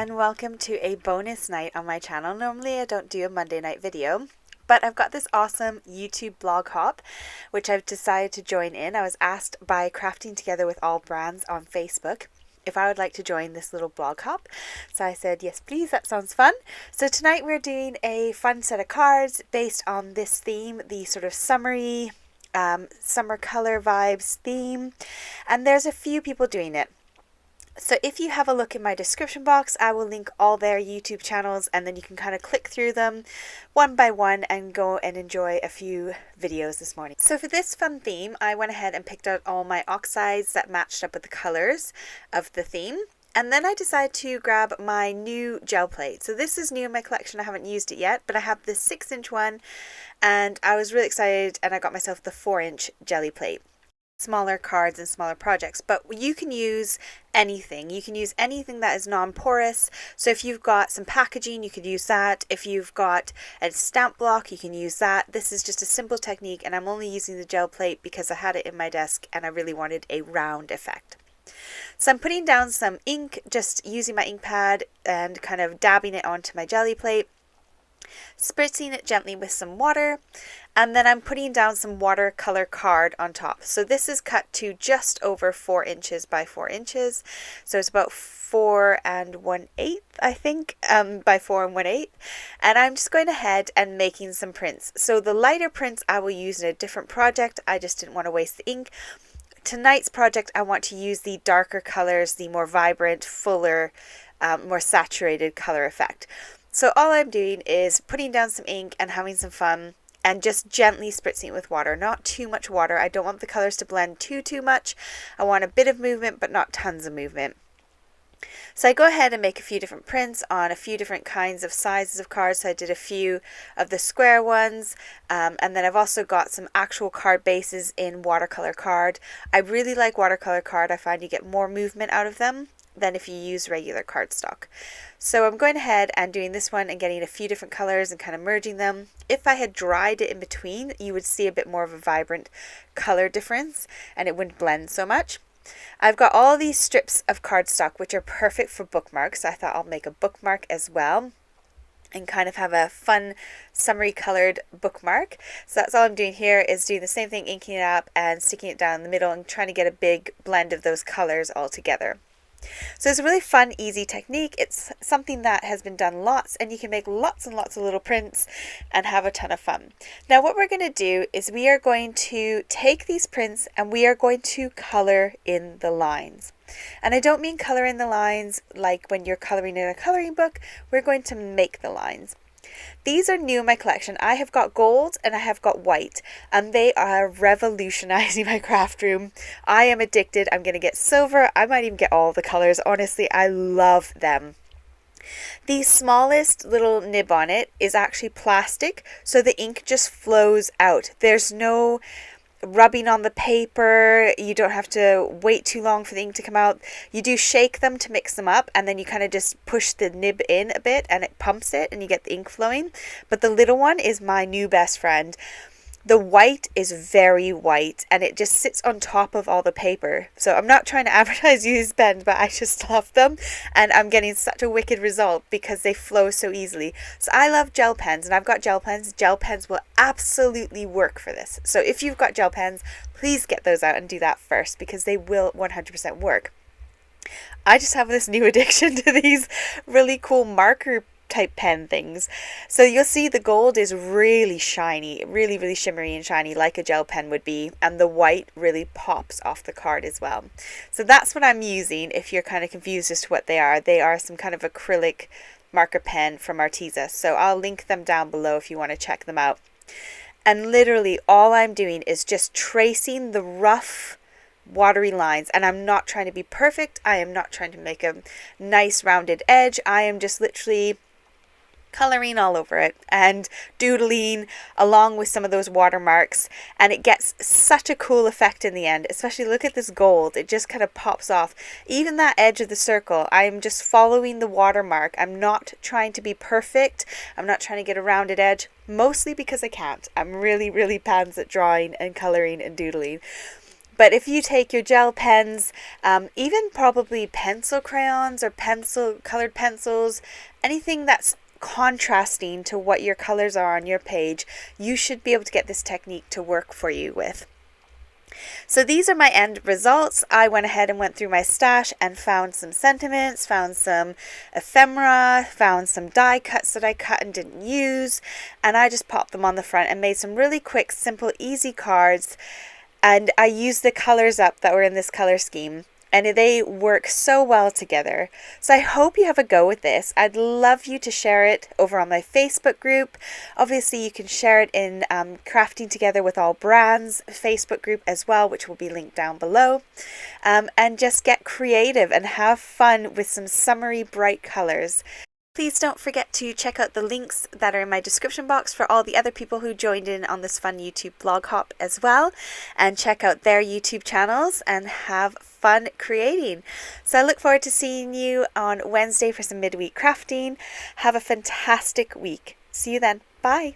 and welcome to a bonus night on my channel. Normally I don't do a Monday night video, but I've got this awesome YouTube blog hop which I've decided to join in. I was asked by Crafting Together with All Brands on Facebook if I would like to join this little blog hop. So I said, yes please, that sounds fun. So tonight we're doing a fun set of cards based on this theme, the sort of summery, summer color vibes theme, and there's a few people doing it. So if you have a look in my description box, I will link all their YouTube channels, and then you can kind of click through them one by one and go and enjoy a few videos this morning. So for this fun theme, I went ahead and picked out all my oxides that matched up with the colors of the theme. And then I decided to grab my new gel plate. So this is new in my collection. I haven't used it yet, but I have this 6-inch one and I was really excited and I got myself the 4-inch jelly plate. Smaller cards and smaller projects, but you can use anything. You can use anything that is non-porous. So if you've got some packaging, you could use that. If you've got a stamp block, you can use that. This is just a simple technique, and I'm only using the gel plate because I had it in my desk and I really wanted a round effect. So I'm putting down some ink, just using my ink pad and kind of dabbing it onto my jelly plate, spritzing it gently with some water, and then I'm putting down some watercolor card on top. So this is cut to just over 4 inches by 4 inches, so it's about 4 1/8, I think, by 4 1/8, and I'm just going ahead and making some prints. So the lighter prints I will use in a different project. I just didn't want to waste the ink. Tonight's project I want to use the darker colors, the more vibrant, fuller, more saturated color effect. So all I'm doing is putting down some ink and having some fun and just gently spritzing it with water. Not too much water. I don't want the colors to blend too much. I want a bit of movement but not tons of movement. So I go ahead and make a few different prints on a few different kinds of sizes of cards. So I did a few of the square ones, and then I've also got some actual card bases in watercolor card. I really like watercolor card. I find you get more movement out of them than if you use regular cardstock. So I'm going ahead and doing this one and getting a few different colors and kind of merging them. If I had dried it in between, you would see a bit more of a vibrant color difference and it wouldn't blend so much. I've got all these strips of cardstock which are perfect for bookmarks. I thought I'll make a bookmark as well and kind of have a fun summery colored bookmark. So that's all I'm doing here, is doing the same thing, inking it up and sticking it down in the middle and trying to get a big blend of those colors all together. So it's a really fun, easy technique. It's something that has been done lots, and you can make lots and lots of little prints and have a ton of fun. Now what we're going to do is we are going to take these prints and we are going to color in the lines. And I don't mean color in the lines like when you're coloring in a coloring book. We're going to make the lines. These are new in my collection. I have got gold and I have got white, and they are revolutionizing my craft room. I am addicted. I'm going to get silver. I might even get all the colors. Honestly, I love them. The smallest little nib on it is actually plastic, so the ink just flows out. There's no rubbing on the paper. You don't have to wait too long for the ink to come out. You do shake them to mix them up, and then you kind of just push the nib in a bit and it pumps it and you get the ink flowing. But the little one is my new best friend. The white is very white and it just sits on top of all the paper. So I'm not trying to advertise these pens, but I just love them and I'm getting such a wicked result because they flow so easily. So I love gel pens, and I've got gel pens. Gel pens will absolutely work for this. So if you've got gel pens, please get those out and do that first because they will 100% work. I just have this new addiction to these really cool marker type pen things. So you'll see the gold is really shiny, really shimmery and shiny like a gel pen would be, and the white really pops off the card as well. So that's what I'm using if you're kind of confused as to what they are. They are some kind of acrylic marker pen from Arteza. So I'll link them down below if you want to check them out. And literally all I'm doing is just tracing the rough watery lines, and I'm not trying to be perfect. I am not trying to make a nice rounded edge. I am just literally coloring all over it and doodling along with some of those watermarks, and it gets such a cool effect in the end. Especially look at this gold, it just kind of pops off. Even that edge of the circle, I'm just following the watermark. I'm not trying to be perfect. I'm not trying to get a rounded edge, mostly because I can't. I'm really pants at drawing and coloring and doodling. But if you take your gel pens, even probably pencil crayons or colored pencils, anything that's contrasting to what your colors are on your page, you should be able to get this technique to work for you with. So these are my end results. I went ahead and went through my stash and found some sentiments, found some ephemera, found some die cuts that I cut and didn't use, and I just popped them on the front and made some really quick, simple, easy cards. And I used the colors up that were in this color scheme, and they work so well together. So I hope you have a go with this. I'd love you to share it over on my Facebook group. Obviously, you can share it in Crafting Together with All Brands Facebook group as well, which will be linked down below. And just get creative and have fun with some summery bright colors. Please don't forget to check out the links that are in my description box for all the other people who joined in on this fun YouTube blog hop as well, and check out their YouTube channels and have fun creating. So I look forward to seeing you on Wednesday for some midweek crafting. Have a fantastic week. See you then. Bye.